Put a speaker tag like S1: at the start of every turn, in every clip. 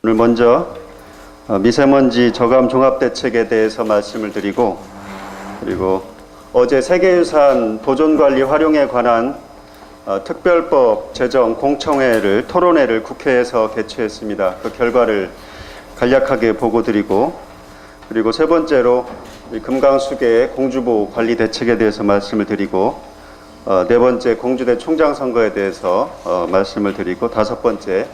S1: 오늘 먼저 미세먼지 저감 종합대책에 대해서 말씀을 드리고, 그리고 어제 세계유산 보존관리 활용에 관한 특별법 제정 공청회를 토론회를 국회에서 개최했습니다. 그 결과를 간략하게 보고드리고, 그리고 세 번째로 금강수계 공주보 관리 대책에 대해서 말씀을 드리고, 네 번째 공주대 총장 선거에 대해서 말씀을 드리고, 다섯 번째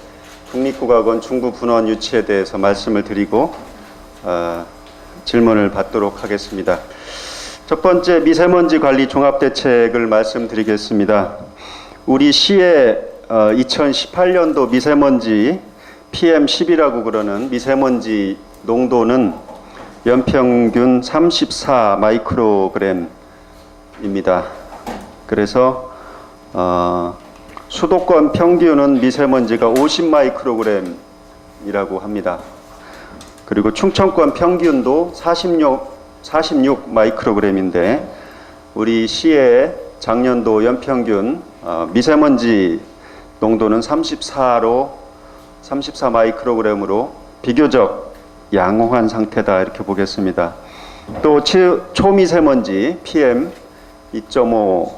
S1: 국립국악원 중부 분원 유치에 대해서 말씀을 드리고 질문을 받도록 하겠습니다. 첫 번째 미세먼지 관리 종합대책을 말씀드리겠습니다. 우리 시의 2018년도 미세먼지 PM10이라고 그러는 미세먼지 농도는 연평균 34 마이크로그램입니다. 그래서 수도권 평균은 미세먼지가 50 마이크로그램이라고 합니다. 그리고 충청권 평균도 46 마이크로그램인데, 우리 시의 작년도 연평균 미세먼지 농도는 34 마이크로그램으로 비교적 양호한 상태다, 이렇게 보겠습니다. 또 초미세먼지 PM 2.5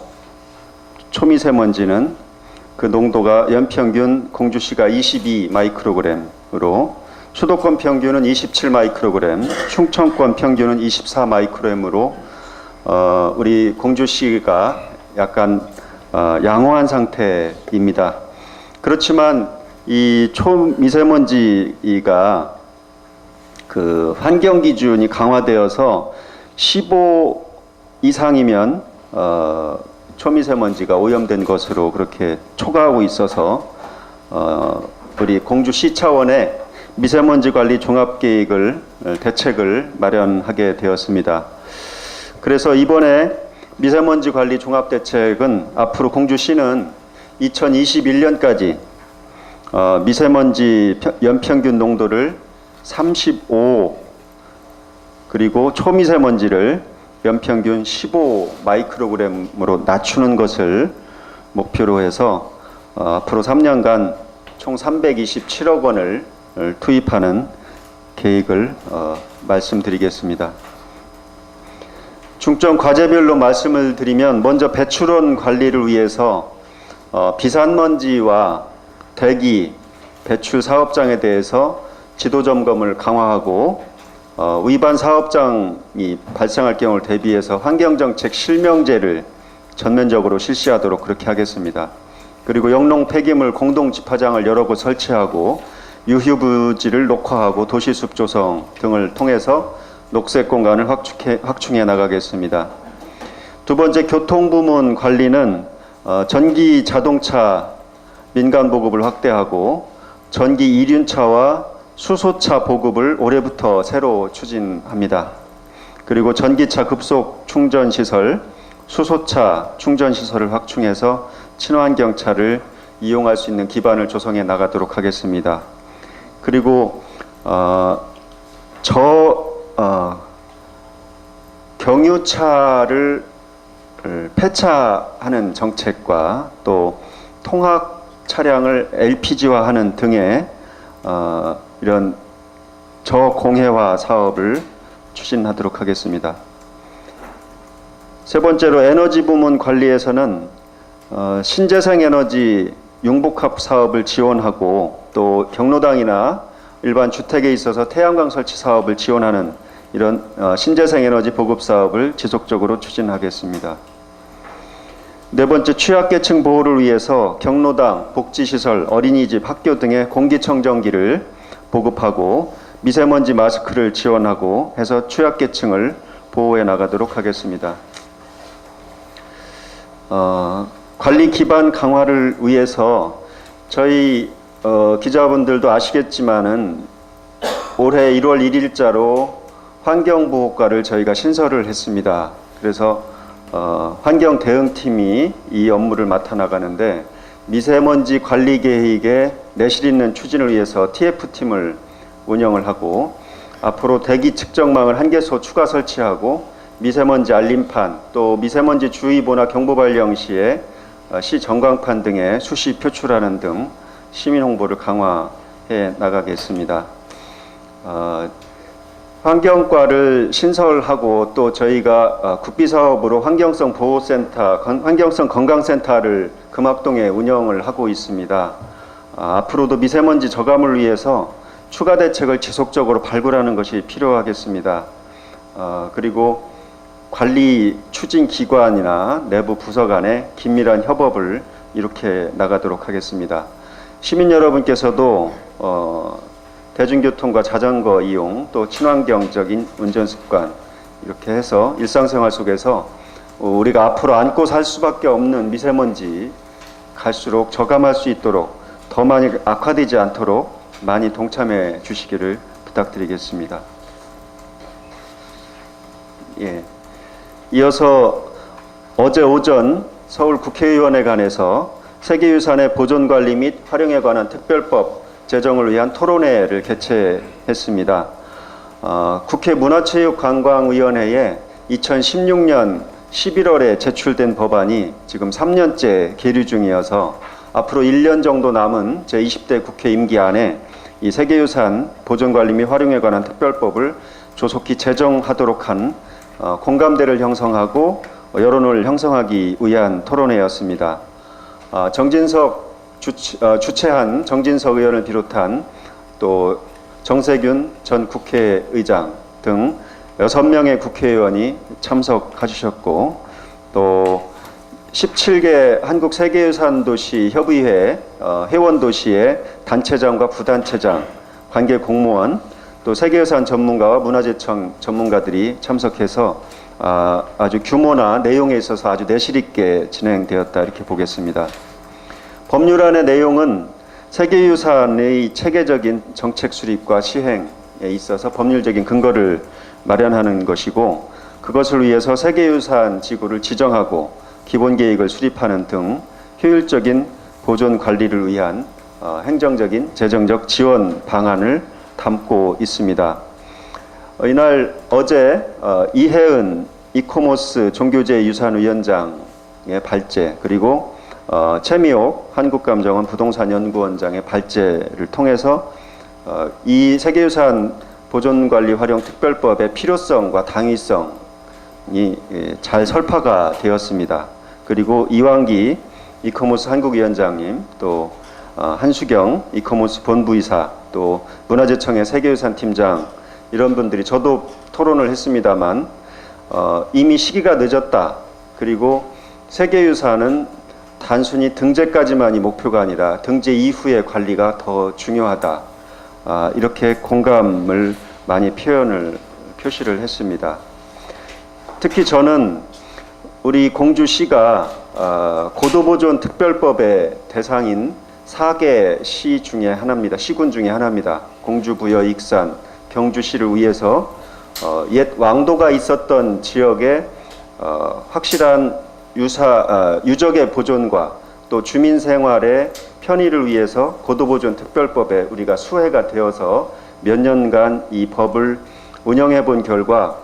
S1: 초미세먼지는 그 농도가 연평균 공주시가 22 마이크로그램으로, 수도권 평균은 27 마이크로그램, 충청권 평균은 24 마이크로그램으로 우리 공주시가 약간 양호한 상태입니다. 그렇지만 이 초미세먼지가 그 환경 기준이 강화되어서 15 이상이면 초미세먼지가 오염된 것으로 그렇게 초과하고 있어서 우리 공주시 차원의 미세먼지 관리 종합계획을 대책을 마련하게 되었습니다. 그래서 이번에 미세먼지 관리 종합대책은 앞으로 공주시는 2021년까지 미세먼지 연평균 농도를 35, 그리고 초미세먼지를 연평균 15 마이크로그램으로 낮추는 것을 목표로 해서 앞으로 3년간 총 327억 원을 투입하는 계획을 말씀드리겠습니다. 중점 과제별로 말씀을 드리면, 먼저 배출원 관리를 위해서 비산먼지와 대기, 배출 사업장에 대해서 지도 점검을 강화하고, 위반 사업장이 발생할 경우를 대비해서 환경정책 실명제를 전면적으로 실시하도록 그렇게 하겠습니다. 그리고 영농 폐기물 공동 집화장을 여러 곳 설치하고, 유휴부지를 녹화하고 도시숲 조성 등을 통해서 녹색 공간을 확충해 나가겠습니다. 두 번째, 교통부문 관리는 전기 자동차 민간 보급을 확대하고, 전기 이륜차와 수소차 보급을 올해부터 새로 추진합니다. 그리고 전기차 급속 충전시설, 수소차 충전시설을 확충해서 친환경차를 이용할 수 있는 기반을 조성해 나가도록 하겠습니다. 그리고 경유차를 폐차하는 정책과 또 통학 차량을 LPG화하는 등의 이런 저공해화 사업을 추진하도록 하겠습니다. 세 번째로, 에너지 부문 관리에서는 신재생 에너지 융복합 사업을 지원하고, 또 경로당이나 일반 주택에 있어서 태양광 설치 사업을 지원하는 이런 신재생 에너지 보급 사업을 지속적으로 추진하겠습니다. 네 번째, 취약계층 보호를 위해서 경로당, 복지시설, 어린이집, 학교 등의 공기청정기를 보급하고, 미세먼지 마스크를 지원하고 해서 취약계층을 보호해 나가도록 하겠습니다. 관리 기반 강화를 위해서 저희 기자분들도 아시겠지만은 올해 1월 1일자로 환경보호과를 저희가 신설을 했습니다. 그래서 환경대응팀이 이 업무를 맡아 나가는데, 미세먼지 관리 계획에 내실 있는 추진을 위해서 TF팀을 운영을 하고, 앞으로 대기 측정망을 1개소 추가 설치하고, 미세먼지 알림판, 또 미세먼지 주의보나 경보 발령 시에 시 전광판 등에 수시 표출하는 등 시민 홍보를 강화해 해 나가겠습니다. 환경과를 신설하고 또 저희가 국비사업으로 환경성 보호센터, 환경성 건강센터를 금학동에 운영을 하고 있습니다. 앞으로도 미세먼지 저감을 위해서 추가 대책을 지속적으로 발굴하는 것이 필요하겠습니다. 그리고 관리 추진 기관이나 내부 부서 간의 긴밀한 협업을 이렇게 나가도록 하겠습니다. 시민 여러분께서도 대중교통과 자전거 이용, 또 친환경적인 운전 습관 이렇게 해서 일상생활 속에서 우리가 앞으로 안고 살 수밖에 없는 미세먼지 갈수록 저감할 수 있도록 더 많이 악화되지 않도록 많이 동참해 주시기를 부탁드리겠습니다. 예. 이어서 어제 오전 서울 국회의원회관에서 세계유산의 보존관리 및 활용에 관한 특별법 제정을 위한 토론회를 개최했습니다. 국회 문화체육관광위원회에 2016년 11월에 제출된 법안이 지금 3년째 계류 중이어서 앞으로 1년 정도 남은 제20대 국회 임기 안에 이 세계유산 보존관리 및 활용에 관한 특별법을 조속히 제정하도록 한 공감대를 형성하고 여론을 형성하기 위한 토론회였습니다. 주최한 정진석 의원을 비롯한 또 정세균 전 국회의장 등 6명의 국회의원이 참석하셨고 또 17개 한국세계유산도시 협의회 회원도시의 단체장과 부단체장, 관계 공무원, 또 세계유산 전문가와 문화재청 전문가들이 참석해서 아주 규모나 내용에 있어서 아주 내실 있게 진행되었다 이렇게 보겠습니다. 법률안의 내용은 세계유산의 체계적인 정책 수립과 시행에 있어서 법률적인 근거를 마련하는 것이고 그것을 위해서 세계유산 지구를 지정하고 기본계획을 수립하는 등 효율적인 보존 관리를 위한 행정적인 재정적 지원 방안을 담고 있습니다. 이날 어제 이혜은 이코모스 종교제유산위원장의 발제 그리고 최미옥 한국감정원 부동산연구원장의 발제를 통해서 이 세계유산 보존관리 활용 특별법의 필요성과 당위성이 잘 설파가 되었습니다. 그리고 이완기 이코모스 한국위원장님 또 한수경 이코모스 본부이사 또 문화재청의 세계유산 팀장 이런 분들이 저도 토론을 했습니다만 이미 시기가 늦었다. 그리고 세계유산은 단순히 등재까지만이 목표가 아니라 등재 이후의 관리가 더 중요하다. 이렇게 공감을 많이 표시를 했습니다. 특히 저는 우리 공주시가 고도보존 특별법의 대상인 4개 시 중에 하나입니다. 시군 중에 하나입니다. 공주, 부여, 익산, 경주시를 위해서 옛 왕도가 있었던 지역에 확실한 유적의 보존과 또 주민 생활의 편의를 위해서 고도보존 특별법에 우리가 수혜가 되어서 몇 년간 이 법을 운영해 본 결과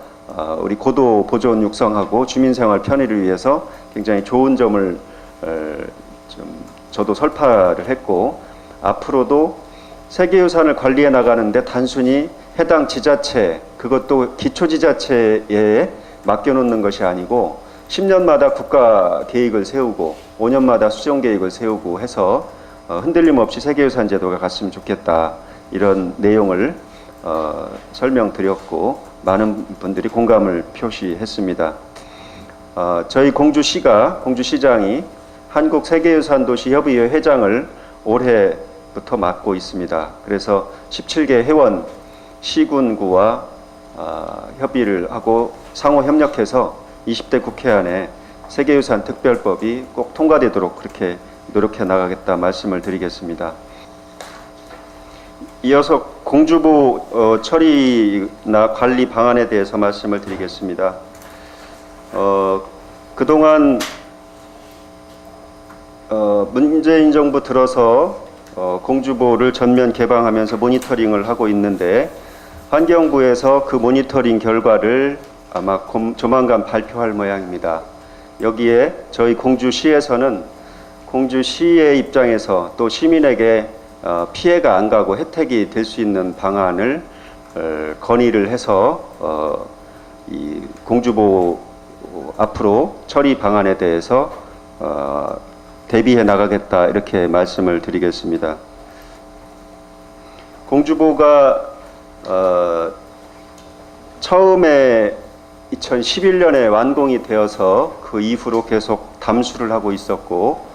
S1: 우리 고도보존 육성하고 주민 생활 편의를 위해서 굉장히 좋은 점을 저도 설파를 했고 앞으로도 세계유산을 관리해 나가는데 단순히 해당 지자체 그것도 기초지자체에 맡겨놓는 것이 아니고 10년마다 국가 계획을 세우고 5년마다 수정 계획을 세우고 해서 흔들림 없이 세계유산 제도가 갔으면 좋겠다 이런 내용을 설명드렸고 많은 분들이 공감을 표시했습니다. 저희 공주시장이 한국세계유산도시협의회 회장을 올해부터 맡고 있습니다. 그래서 17개 회원 시군구와 협의를 하고 상호 협력해서 20대 국회 안에 세계유산 특별법이 꼭 통과되도록 그렇게 노력해 나가겠다 말씀을 드리겠습니다. 이어서 공주보 처리나 관리 방안에 대해서 말씀을 드리겠습니다. 그동안 문재인 정부 들어서 공주보를 전면 개방하면서 모니터링을 하고 있는데 환경부에서 그 모니터링 결과를 아마 조만간 발표할 모양입니다. 여기에 저희 공주시에서는 공주시의 입장에서 또 시민에게 피해가 안 가고 혜택이 될 수 있는 방안을 건의를 해서 이 공주보 앞으로 처리 방안에 대해서 대비해 나가겠다 이렇게 말씀을 드리겠습니다. 공주보가 처음에 2011년에 완공이 되어서 그 이후로 계속 담수를 하고 있었고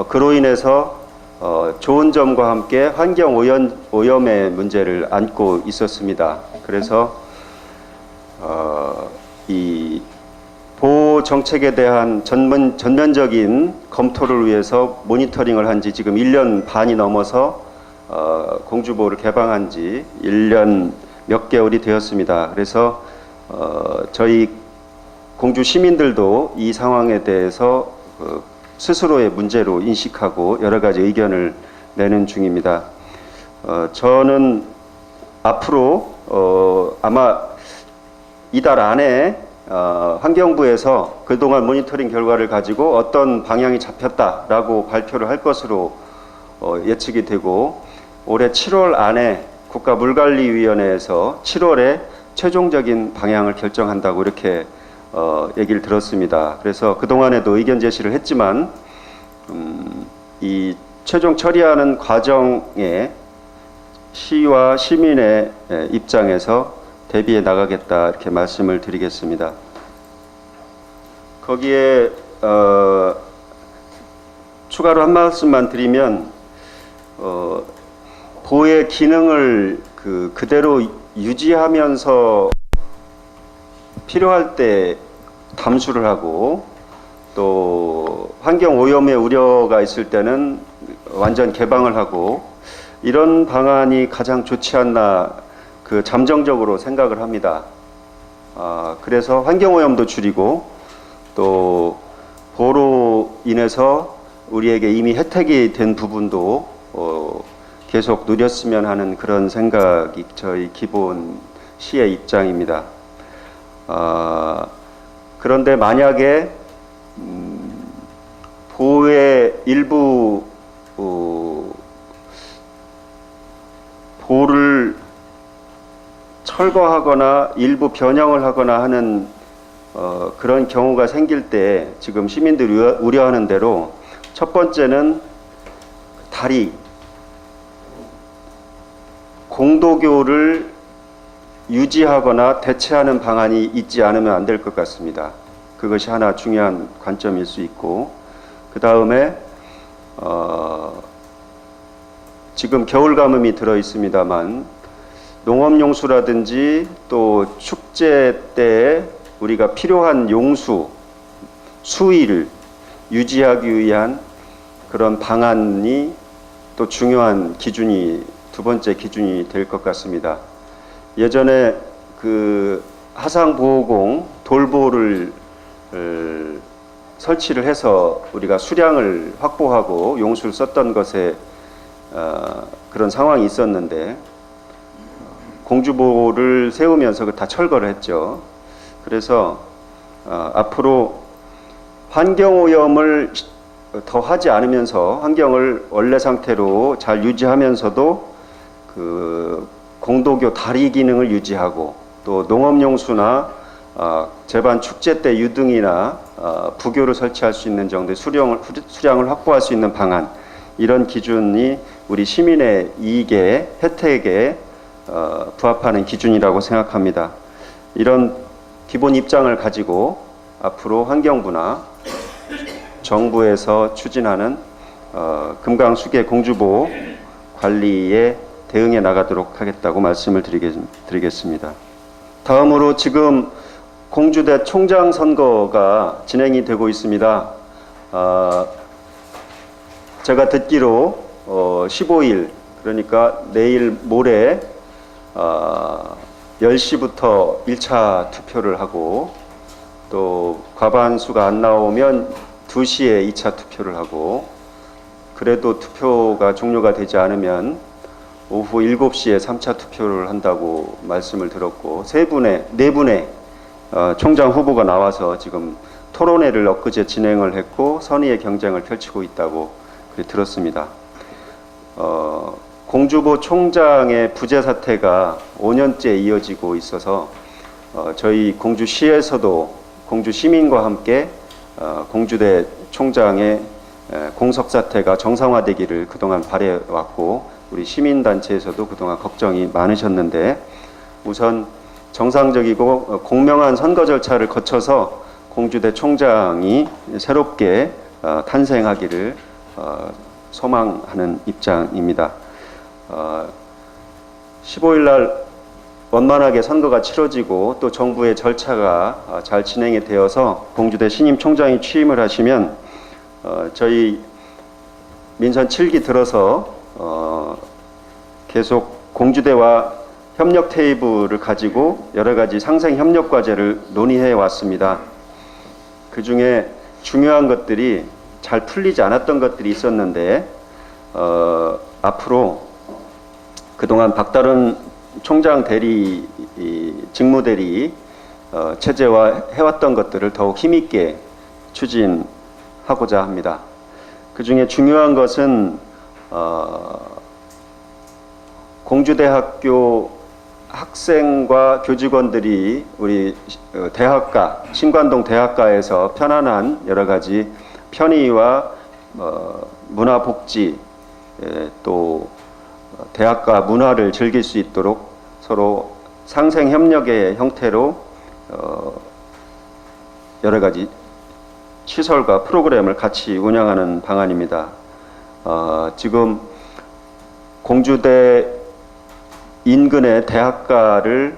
S1: 그로 인해서 좋은 점과 함께 환경 오염의 문제를 안고 있었습니다. 그래서 이 보호 정책에 대한 전면적인 검토를 위해서 모니터링을 한 지 지금 1년 반이 넘어서 공주보를 개방한 지 1년 몇 개월이 되었습니다. 그래서 저희 공주 시민들도 이 상황에 대해서 스스로의 문제로 인식하고 여러 가지 의견을 내는 중입니다. 저는 앞으로 아마 이달 안에 환경부에서 그동안 모니터링 결과를 가지고 어떤 방향이 잡혔다라고 발표를 할 것으로 예측이 되고 올해 7월 안에 국가물관리위원회에서 7월에 최종적인 방향을 결정한다고 이렇게 얘기를 들었습니다. 그래서 그동안에도 의견 제시를 했지만 이 최종 처리하는 과정에 시와 시민의 입장에서 대비해 나가겠다 이렇게 말씀을 드리겠습니다. 거기에 추가로 한 말씀만 드리면 보호의 기능을 그대로 유지하면서 필요할 때 담수를 하고 또 환경 오염의 우려가 있을 때는 완전 개방을 하고 이런 방안이 가장 좋지 않나 잠정적으로 생각을 합니다. 그래서 환경 오염도 줄이고 또 보호로 인해서 우리에게 이미 혜택이 된 부분도 계속 누렸으면 하는 그런 생각이 저희 기본 시의 입장입니다. 그런데 만약에 보호의 일부 보호를 철거하거나 일부 변형을 하거나 하는 그런 경우가 생길 때 지금 시민들이 우려하는 대로 첫 번째는 다리 공도교를 유지하거나 대체하는 방안이 있지 않으면 안 될 것 같습니다. 그것이 하나 중요한 관점일 수 있고 그 다음에 지금 겨울 가뭄이 들어 있습니다만 농업용수라든지 또 축제 때 우리가 필요한 용수, 수위를 유지하기 위한 그런 방안이 또 중요한 기준이 두 번째 기준이 될 것 같습니다. 예전에 하상보호공 돌보를 설치를 해서 우리가 수량을 확보하고 용수를 썼던 것에 그런 상황이 있었는데 공주보를 세우면서 다 철거를 했죠. 그래서 앞으로 환경오염을 더 하지 않으면서 환경을 원래 상태로 잘 유지하면서도 공도교 다리 기능을 유지하고 또 농업용수나 제반 축제 때 유등이나 부교를 설치할 수 있는 정도의 수량을 확보할 수 있는 방안 이런 기준이 우리 시민의 이익에 혜택에 부합하는 기준이라고 생각합니다. 이런 기본 입장을 가지고 앞으로 환경부나 정부에서 추진하는 금강수계 공주보호 관리에 대응해 나가도록 하겠다고 말씀을 드리겠습니다. 다음으로 지금 공주대 총장 선거가 진행이 되고 있습니다. 제가 듣기로 15일 그러니까 내일 모레 10시부터 1차 투표를 하고 또 과반수가 안 나오면 2시에 2차 투표를 하고 그래도 투표가 종료가 되지 않으면 오후 7시에 3차 투표를 한다고 말씀을 들었고 네 분의 총장 후보가 나와서 지금 토론회를 엊그제 진행을 했고 선의의 경쟁을 펼치고 있다고 들었습니다. 공주보 총장의 부재 사태가 5년째 이어지고 있어서 저희 공주시에서도 공주 시민과 함께 공주대 총장의 공석 사태가 정상화되기를 그동안 바래왔고, 우리 시민단체에서도 그동안 걱정이 많으셨는데, 우선 정상적이고 공명한 선거 절차를 거쳐서 공주대 총장이 새롭게 탄생하기를 소망하는 입장입니다. 15일 날 원만하게 선거가 치러지고 또 정부의 절차가 잘 진행이 되어서 공주대 신임 총장이 취임을 하시면 저희 민선 7기 들어서 계속 공주대와 협력 테이블을 가지고 여러 가지 상생 협력 과제를 논의해 왔습니다. 그 중에 중요한 것들이 잘 풀리지 않았던 것들이 있었는데, 앞으로 그동안 박다른 총장 대리, 직무대리 체제화 해왔던 것들을 더욱 힘있게 추진하고자 합니다. 그 중에 중요한 것은 공주대학교 학생과 교직원들이 우리 대학가, 신관동 대학가에서 편안한 여러 가지 편의와 문화복지, 또 대학가 문화를 즐길 수 있도록 서로 상생 협력의 형태로 여러 가지 시설과 프로그램을 같이 운영하는 방안입니다. 지금 공주대 인근의 대학가를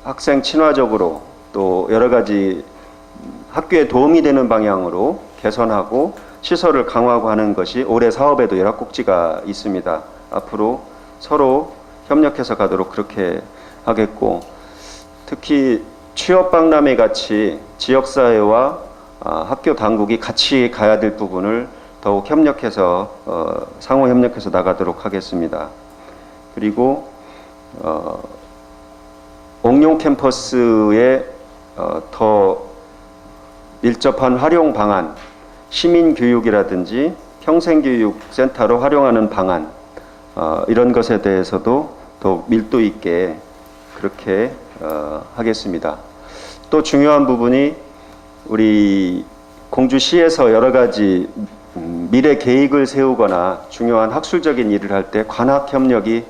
S1: 학생 친화적으로 또 여러 가지 학교에 도움이 되는 방향으로 개선하고 시설을 강화하고 하는 것이 올해 사업에도 여러 꼭지가 있습니다. 앞으로 서로 협력해서 가도록 그렇게 하겠고, 특히 취업박람회 같이 지역사회와 학교 당국이 같이 가야 될 부분을 더욱 협력해서 상호 협력해서 나가도록 하겠습니다. 그리고 옥룡 캠퍼스의 더 밀접한 활용 방안, 시민교육이라든지 평생교육센터로 활용하는 방안, 이런 것에 대해서도 더욱 밀도 있게 그렇게 하겠습니다. 또 중요한 부분이 우리 공주시에서 여러 가지 미래 계획을 세우거나 중요한 학술적인 일을 할 때 관학 협력이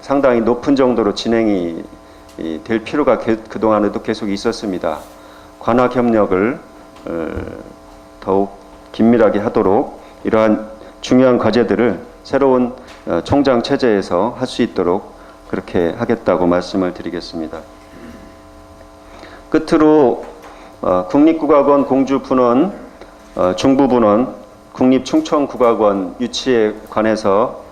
S1: 상당히 높은 정도로 진행이 될 필요가 그동안에도 계속 있었습니다. 관학 협력을 더욱 긴밀하게 하도록 이러한 중요한 과제들을 새로운 총장 체제에서 할 수 있도록 그렇게 하겠다고 말씀을 드리겠습니다. 끝으로 국립국악원 공주분원, 중부분원, 국립충청국악원 유치에 관해서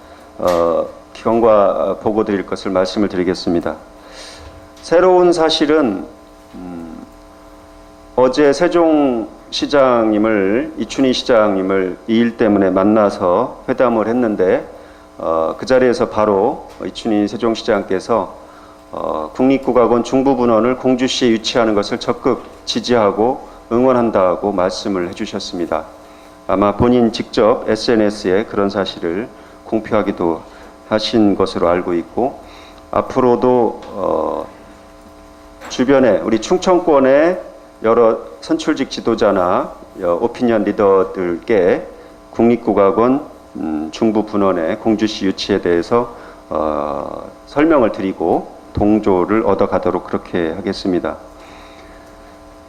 S1: 경과 보고 드릴 것을 말씀을 드리겠습니다. 새로운 사실은 어제 세종시장님을, 이춘희 시장님을 이 일 때문에 만나서 회담을 했는데, 그 자리에서 바로 이춘희 세종시장께서 국립국악원 중부분원을 공주시에 유치하는 것을 적극 지지하고 응원한다고 말씀을 해주셨습니다. 아마 본인 직접 SNS에 그런 사실을 공표하기도 하신 것으로 알고 있고, 앞으로도 주변에 우리 충청권의 여러 선출직 지도자나 오피니언 리더들께 국립국악원 중부분원의 공주시 유치에 대해서 설명을 드리고 동조를 얻어가도록 그렇게 하겠습니다.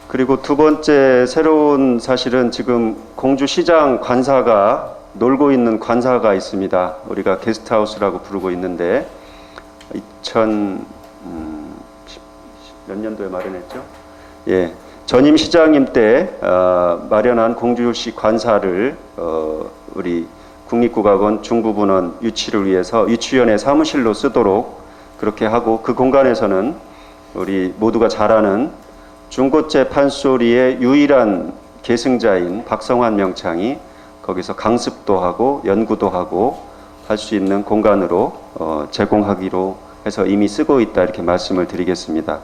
S1: 그리고 두 번째 새로운 사실은 지금 공주시장 관사가 놀고 있는 관사가 있습니다. 우리가 게스트하우스라고 부르고 있는데 2000 몇 년도에 마련했죠? 예, 전임 시장님 때 마련한 공주시 관사를 우리 국립국악원 중부분원 유치를 위해서 유치위원회 사무실로 쓰도록 그렇게 하고, 그 공간에서는 우리 모두가 잘 아는 중고째 판소리의 유일한 계승자인 박성환 명창이 거기서 강습도 하고 연구도 하고 할 수 있는 공간으로 제공하기로 해서 이미 쓰고 있다, 이렇게 말씀을 드리겠습니다.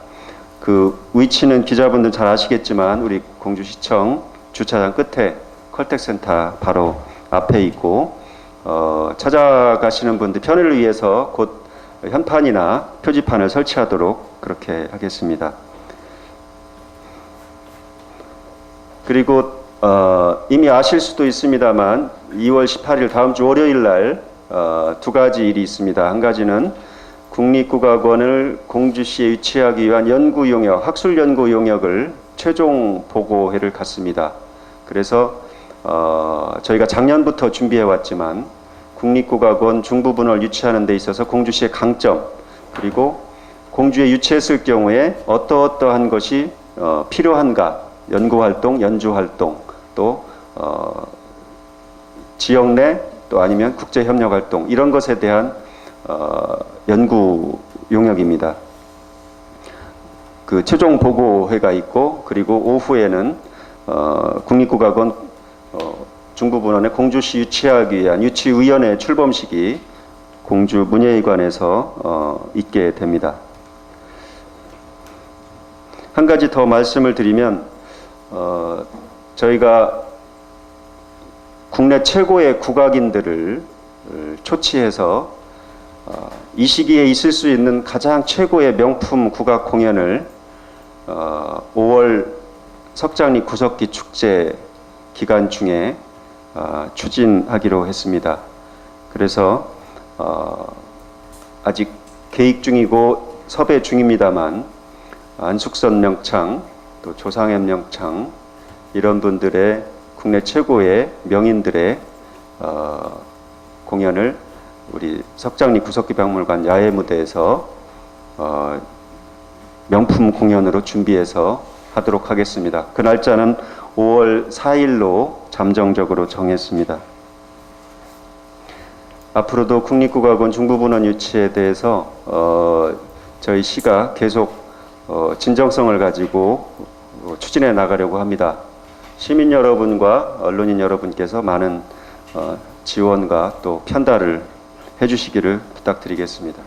S1: 그 위치는 기자분들 잘 아시겠지만 우리 공주시청 주차장 끝에 컬텍센터 바로 앞에 있고, 찾아가시는 분들 편의를 위해서 곧 현판이나 표지판을 설치하도록 그렇게 하겠습니다. 그리고 이미 아실 수도 있습니다만 2월 18일 다음 주 월요일 날 두 가지 일이 있습니다. 한 가지는 국립국악원을 공주시에 유치하기 위한 연구 용역, 학술 연구 용역을 최종 보고회를 갖습니다. 그래서 저희가 작년부터 준비해 왔지만 국립국악원 중부분을 유치하는 데 있어서 공주시의 강점, 그리고 공주에 유치했을 경우에 어떠한 것이 필요한가, 연구활동, 연주활동, 또 지역 내 또 아니면 국제협력활동, 이런 것에 대한 연구 용역입니다. 그 최종 보고회가 있고, 그리고 오후에는 국립국악원 중부분원에 공주시 유치하기 위한 유치위원회 출범식이 공주 문예회관에서 있게 됩니다. 한 가지 더 말씀을 드리면 저희가 국내 최고의 국악인들을 초치해서 이 시기에 있을 수 있는 가장 최고의 명품 국악 공연을 5월 석장리 구석기 축제 기간 중에 추진하기로 했습니다. 그래서 아직 계획 중이고 섭외 중입니다만 안숙선 명창, 또 조상현 명창, 이런 분들의 국내 최고의 명인들의 공연을 우리 석장리 구석기 박물관 야외 무대에서 명품 공연으로 준비해서 하도록 하겠습니다. 그 날짜는 5월 4일로 잠정적으로 정했습니다. 앞으로도 국립국악원 중부분원 유치에 대해서 저희 시가 계속 진정성을 가지고 추진해 나가려고 합니다. 시민 여러분과 언론인 여러분께서 많은 지원과 또 편달을 해주시기를 부탁드리겠습니다.